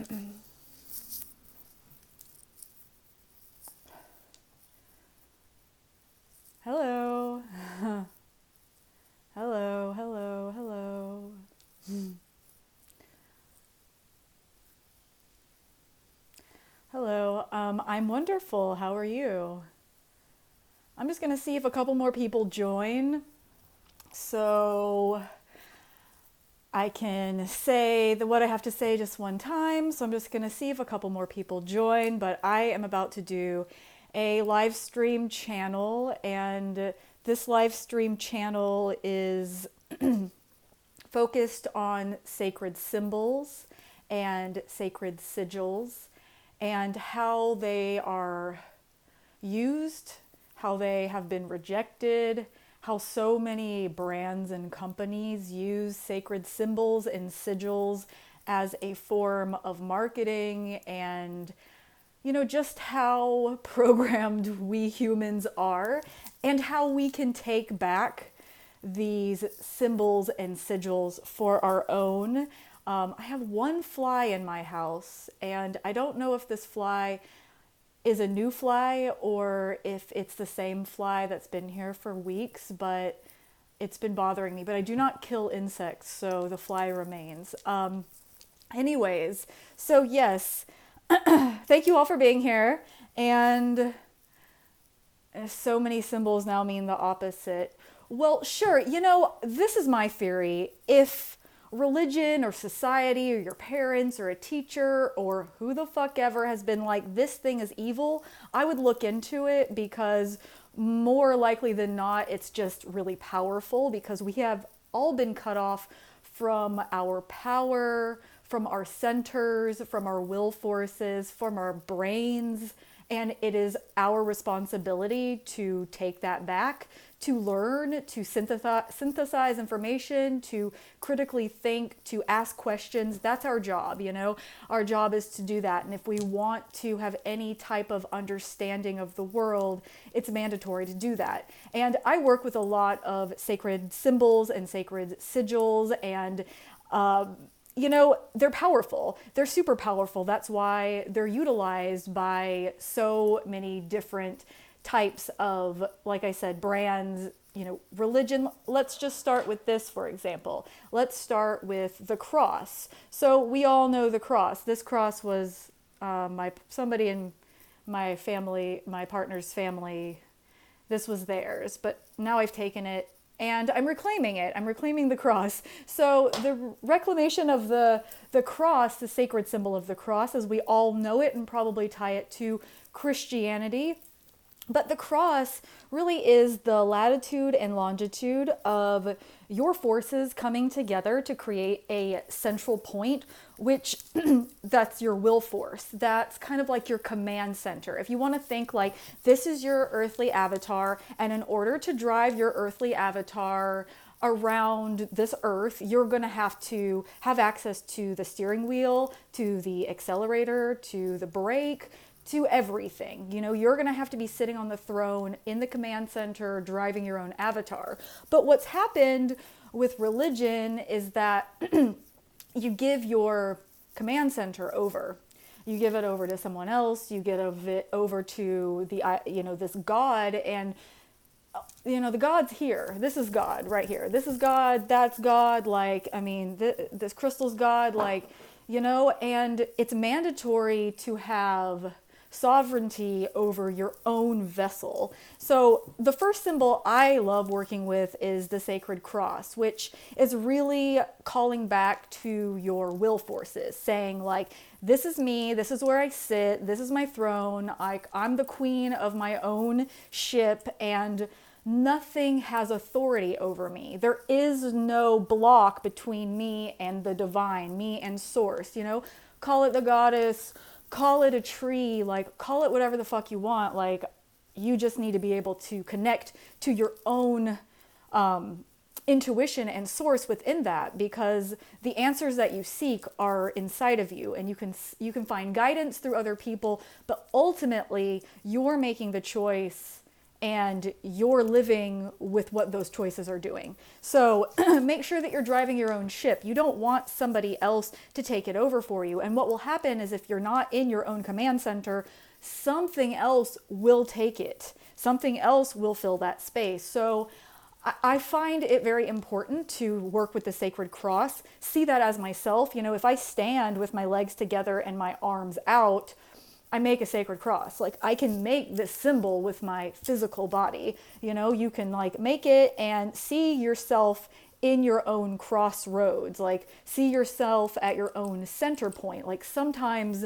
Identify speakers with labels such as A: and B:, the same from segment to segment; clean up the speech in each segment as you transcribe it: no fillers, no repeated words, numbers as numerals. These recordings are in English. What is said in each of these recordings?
A: Hello. Hello, hello, hello. Hello. I'm wonderful. How are you? I'm just going to see if a couple more people join so I can say what I have to say just one time. So I'm just going to see if a couple more people join, but I am about to do a live stream channel, and this live stream channel is focused on sacred symbols and sacred sigils and how they are used, how they have been rejected, how so many brands and companies use sacred symbols and sigils as a form of marketing, and just how programmed we humans are and how we can take back these symbols and sigils for our own. I have one fly in my house, and I don't know if this fly is a new fly or if it's the same fly that's been here for weeks, but it's been bothering me. But I do not kill insects, so the fly remains. Anyways, so yes, thank you all for being here. And so many symbols now mean the opposite. Well, sure, this is my theory. If religion or society or your parents or a teacher or who the fuck ever has been like, this thing is evil, I would look into it, because more likely than not, it's just really powerful, because we have all been cut off from our power, from our centers, from our will forces, from our brains. And it is our responsibility to take that back, to learn, to synthesize information, to critically think, to ask questions. That's our job, Our job is to do that. And if we want to have any type of understanding of the world, it's mandatory to do that. And I work with a lot of sacred symbols and sacred sigils, and they're powerful. They're super powerful. That's why they're utilized by so many different types of, like I said, brands, religion. Let's just start with this, for example. Let's start with the cross. So we all know the cross. This cross was somebody in my family, my partner's family. This was theirs, but now I've taken it and I'm reclaiming it. I'm reclaiming the cross. So the reclamation of the cross, the sacred symbol of the cross, as we all know it and probably tie it to Christianity. But the cross really is the latitude and longitude of your forces coming together to create a central point, which that's your will force. That's kind of like your command center. If you want to think like this is your earthly avatar, and in order to drive your earthly avatar around this earth, you're going to have access to the steering wheel, to the accelerator, to the brake, to everything. You're going to have to be sitting on the throne in the command center, driving your own avatar. But what's happened with religion is that you give your command center over. You give it over to someone else. You give it over to this God, and the God's here. This is God right here. This is God. That's God. This crystal's God. And it's mandatory to have sovereignty over your own vessel. So the first symbol I love working with is the sacred cross, which is really calling back to your will forces, saying like, this is me, this is where I sit, this is my throne, I'm the queen of my own ship, and nothing has authority over me. There is no block between me and the divine, me and source, call it the goddess, call it a tree, call it whatever the fuck you want. You just need to be able to connect to your own intuition and source within that, because the answers that you seek are inside of you, and you can find guidance through other people, but ultimately you're making the choice and you're living with what those choices are doing. So make sure that you're driving your own ship. You don't want somebody else to take it over for you. And what will happen is if you're not in your own command center, something else will take it. Something else will fill that space. So I find it very important to work with the sacred cross, see that as myself. You know, if I stand with my legs together and my arms out, I make a sacred cross. Like, I can make this symbol with my physical body. You know, you can like make it and see yourself in your own crossroads, like see yourself at your own center point. Like, sometimes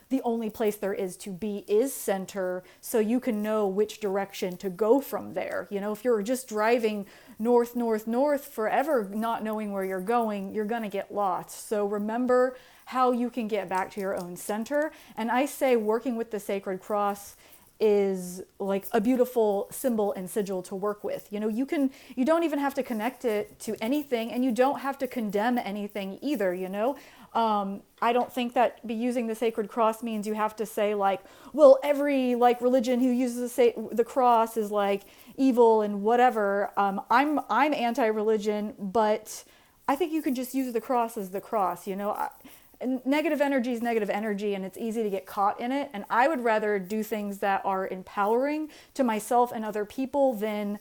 A: the only place there is to be is center, so you can know which direction to go from there. You know, if you're just driving north, north, north forever, not knowing where you're going, you're gonna get lost. So remember how you can get back to your own center. And I say working with the sacred cross is like a beautiful symbol and sigil to work with. You know, you don't even have to connect it to anything, and you don't have to condemn anything either, you know. I don't think that using the sacred cross means you have to say like, well, every like religion who uses the cross is like evil and whatever. I'm anti-religion, but I think you can just use the cross as the cross, you know. Negative energy is negative energy, and it's easy to get caught in it. And I would rather do things that are empowering to myself and other people than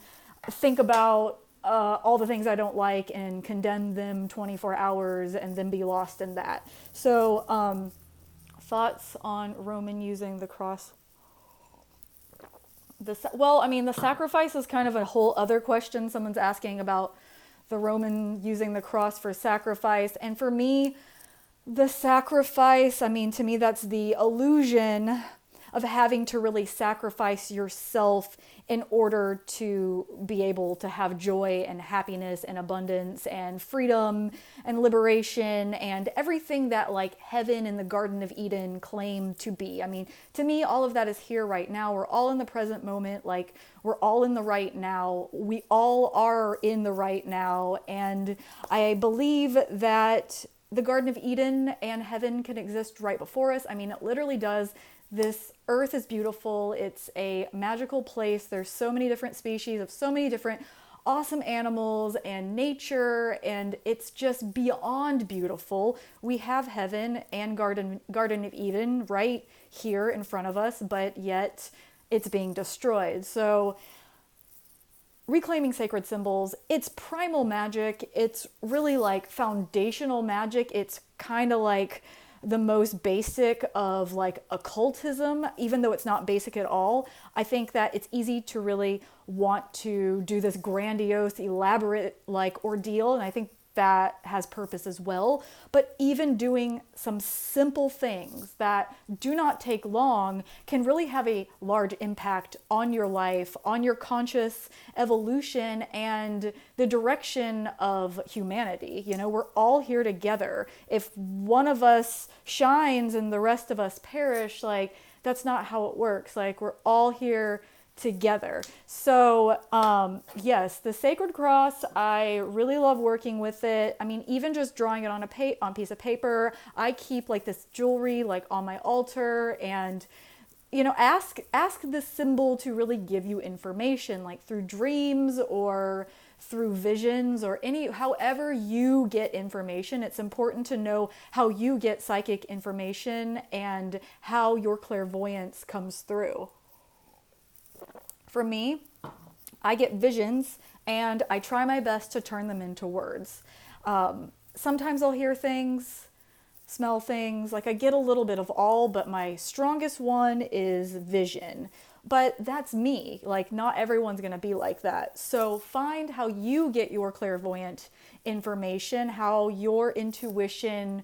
A: think about all the things I don't like and condemn them 24 hours and then be lost in that. So thoughts on Roman using the cross? Well, I mean, the sacrifice is kind of a whole other question. Someone's asking about the Roman using the cross for sacrifice. And for me, the sacrifice, I mean, to me, that's the illusion of having to really sacrifice yourself in order to be able to have joy and happiness and abundance and freedom and liberation and everything that like heaven and the Garden of Eden claim to be. I mean, to me, all of that is here right now. We're all in the present moment. Like, we're all in the right now. We all are in the right now. And I believe that the Garden of Eden and heaven can exist right before us. I mean, it literally does. This earth is beautiful. It's a magical place. There's so many different species of so many different awesome animals and nature, and it's just beyond beautiful. We have heaven and Garden of Eden right here in front of us, but yet it's being destroyed. So reclaiming sacred symbols, it's primal magic. It's really like foundational magic. It's kind of like the most basic of like occultism, even though it's not basic at all. I think that it's easy to really want to do this grandiose, elaborate like ordeal, and I think that has purpose as well. But even doing some simple things that do not take long can really have a large impact on your life, on your conscious evolution, and the direction of humanity. You know, we're all here together. If one of us shines and the rest of us perish, like, that's not how it works. Like, we're all here together. So yes, the sacred cross, I really love working with it. I mean, even just drawing it on a piece of paper. I keep like this jewelry like on my altar, and you know, ask the symbol to really give you information, like through dreams or through visions or however you get information. It's important to know how you get psychic information and how your clairvoyance comes through. For me, I get visions and I try my best to turn them into words. Sometimes I'll hear things, smell things, like I get a little bit of all, but my strongest one is vision. But that's me. Like, not everyone's going to be like that. So find how you get your clairvoyant information, how your intuition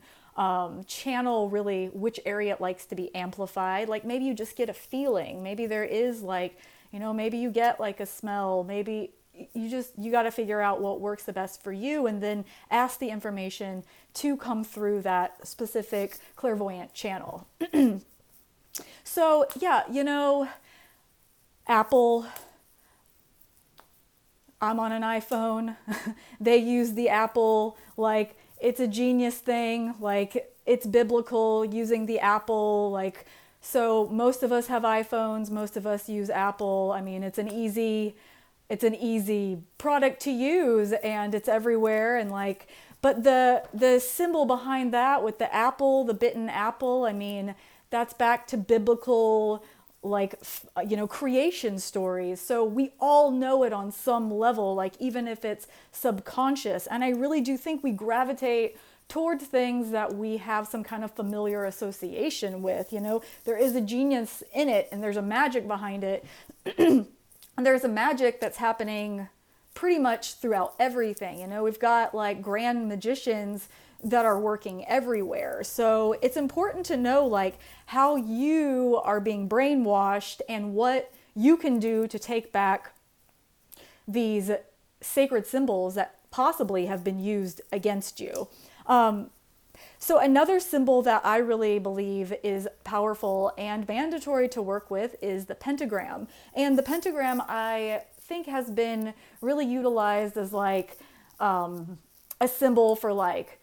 A: channel really which area it likes to be amplified. Like, maybe you just get a feeling. Maybe there is like, you know, maybe you get like a smell. Maybe you got to figure out what works the best for you, and then ask the information to come through that specific clairvoyant channel. So yeah, you know, Apple, I'm on an iPhone. They use the Apple, like, it's a genius thing. Like, it's biblical using the Apple, like, So most of us have iPhones, most of us use Apple. I mean, it's an easy product to use and it's everywhere and like, but the symbol behind that with the apple, the bitten apple, I mean, that's back to biblical like creation stories. So we all know it on some level, like even if it's subconscious. And I really do think we gravitate towards things that we have some kind of familiar association with. There is a genius in it and there's a magic behind it. And there's a magic that's happening pretty much throughout everything. We've got like grand magicians that are working everywhere. So it's important to know like how you are being brainwashed and what you can do to take back these sacred symbols that possibly have been used against you. So another symbol that I really believe is powerful and mandatory to work with is the pentagram. And the pentagram, I think, has been really utilized as like a symbol for like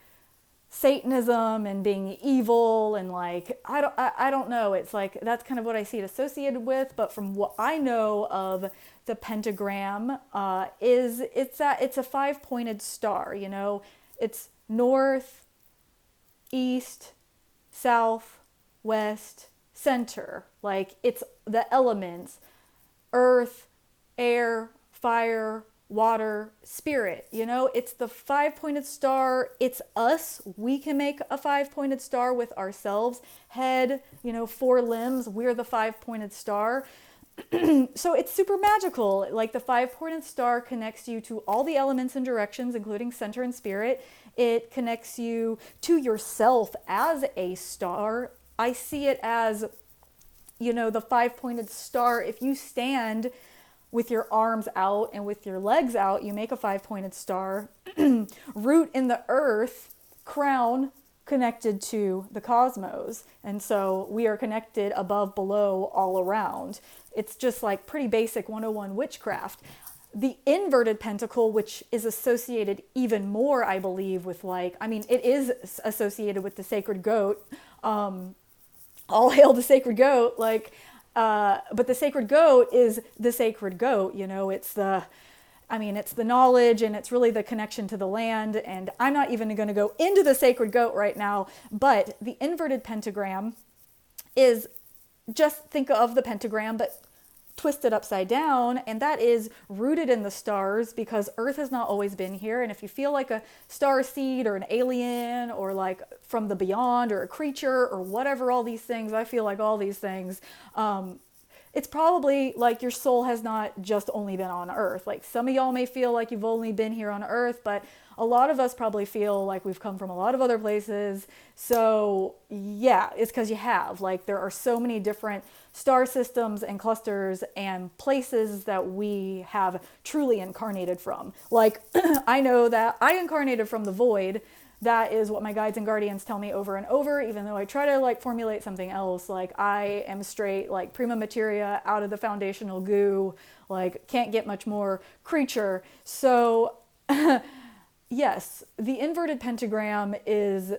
A: Satanism and being evil and like I don't know. It's like that's kind of what I see it associated with. But from what I know of the pentagram, it's a 5-pointed star. It's north, east, south, west, center. Like it's the elements: earth, air, fire, water, spirit. It's the 5-pointed star. It's us. We can make a 5-pointed star with ourselves. Head, 4 limbs. We're the 5-pointed star. So it's super magical. Like the 5-pointed star connects you to all the elements and directions, including center and spirit. It connects you to yourself as a star. I see it as, the 5-pointed star. If you stand with your arms out and with your legs out, you make a 5-pointed star. Root in the earth, crown connected to the cosmos. And so we are connected above, below, all around. It's just like pretty basic 101 witchcraft. The inverted pentacle, which is associated even more, I believe, with it is associated with the sacred goat. All hail the sacred goat. But the sacred goat is the sacred goat. It's the knowledge and it's really the connection to the land. And I'm not even going to go into the sacred goat right now, but the inverted pentagram is, just think of the pentagram, but twisted upside down, and that is rooted in the stars because Earth has not always been here. And if you feel like a star seed or an alien or like from the beyond or a creature or whatever, all these things, I feel like all these things, it's probably like your soul has not just only been on Earth. Like some of y'all may feel like you've only been here on Earth, but a lot of us probably feel like we've come from a lot of other places. So yeah, it's because you have. Like there are so many different star systems and clusters and places that we have truly incarnated from. Like I know that I incarnated from the void. That is what my guides and guardians tell me over and over, even though I try to like formulate something else. Like I am straight like prima materia, out of the foundational goo, like can't get much more creature. So yes, the inverted pentagram is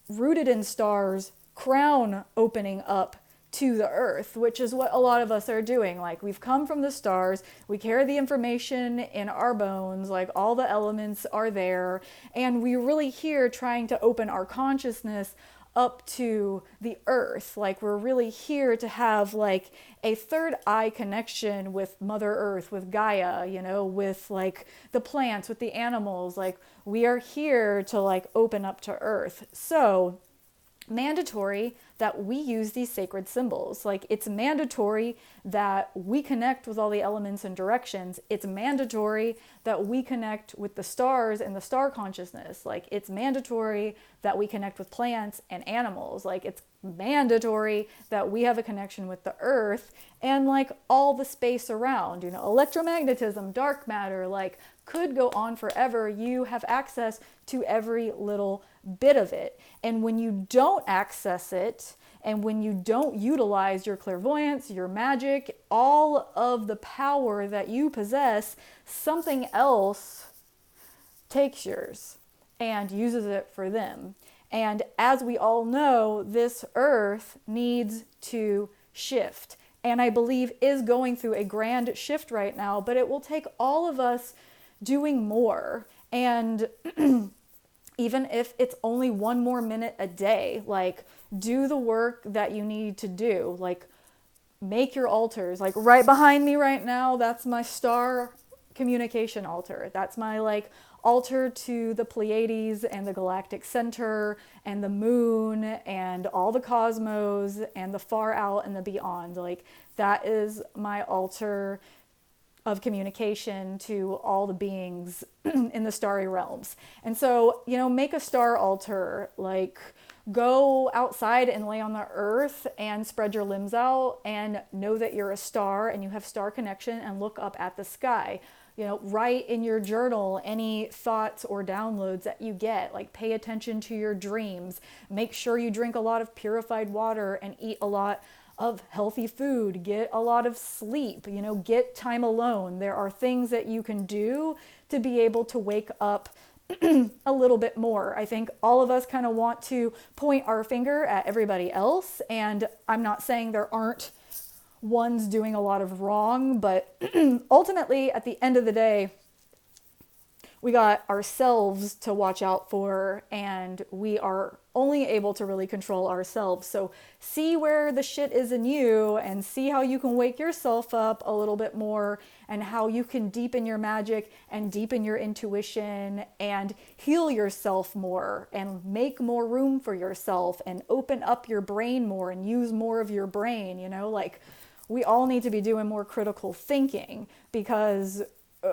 A: rooted in stars, crown opening up to the earth, which is what a lot of us are doing. Like we've come from the stars, we carry the information in our bones, like all the elements are there, and we're really here trying to open our consciousness up to the earth. Like we're really here to have like a third eye connection with Mother Earth, with Gaia, with like the plants, with the animals. Like we are here to like open up to earth. So mandatory that we use these sacred symbols. Like it's mandatory that we connect with all the elements and directions. It's mandatory that we connect with the stars and the star consciousness. Like it's mandatory that we connect with plants and animals. Like it's mandatory that we have a connection with the earth and like all the space around, electromagnetism, dark matter, like could go on forever. You have access to every little bit of it. And when you don't access it, and when you don't utilize your clairvoyance, your magic, all of the power that you possess, something else takes yours and uses it for them. And as we all know, this earth needs to shift. And I believe is going through a grand shift right now, but it will take all of us doing more. And even if it's only one more minute a day, like do the work that you need to do, like make your altars. Like right behind me right now, that's my star communication altar. That's my like altar to the Pleiades and the galactic center and the moon and all the cosmos and the far out and the beyond. Like that is my altar of communication to all the beings in the starry realms. And so, make a star altar, like go outside and lay on the earth and spread your limbs out and know that you're a star and you have star connection and look up at the sky. Write in your journal any thoughts or downloads that you get, like pay attention to your dreams, make sure you drink a lot of purified water and eat a lot of healthy food, get a lot of sleep, get time alone. There are things that you can do to be able to wake up a little bit more. I think all of us kind of want to point our finger at everybody else, and I'm not saying there aren't ones doing a lot of wrong, but ultimately at the end of the day, we got ourselves to watch out for, and we are only able to really control ourselves. So see where the shit is in you and see how you can wake yourself up a little bit more and how you can deepen your magic and deepen your intuition and heal yourself more and make more room for yourself and open up your brain more and use more of your brain. Like we all need to be doing more critical thinking, because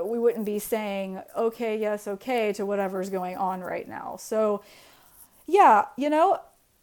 A: we wouldn't be saying, okay, yes, okay, to whatever's going on right now. So yeah,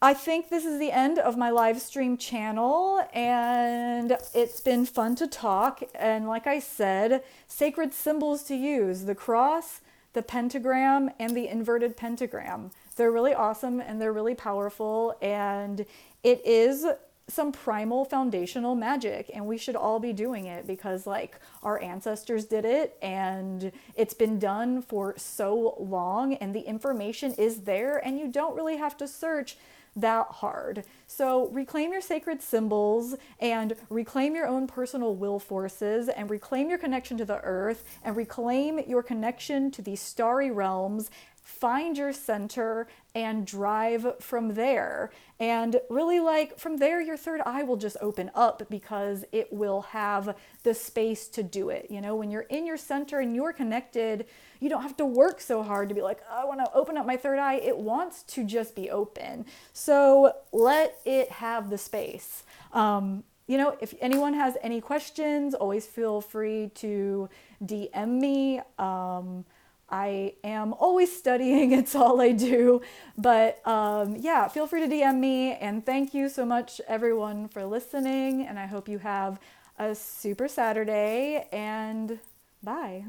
A: I think this is the end of my live stream channel, and it's been fun to talk. And like I said, sacred symbols to use: the cross, the pentagram, and the inverted pentagram. They're really awesome and they're really powerful, and it is some primal foundational magic, and we should all be doing it because like our ancestors did it and it's been done for so long, and the information is there and you don't really have to search that hard. So reclaim your sacred symbols and reclaim your own personal will forces and reclaim your connection to the earth and reclaim your connection to these starry realms. Find your center and drive from there. And really, like, from there, your third eye will just open up because it will have the space to do it. When you're in your center and you're connected, you don't have to work so hard to be like, I want to open up my third eye. It wants to just be open. So let it have the space. If anyone has any questions, always feel free to DM me. I am always studying, it's all I do, but yeah, feel free to DM me, and thank you so much everyone for listening, and I hope you have a super Saturday, and bye.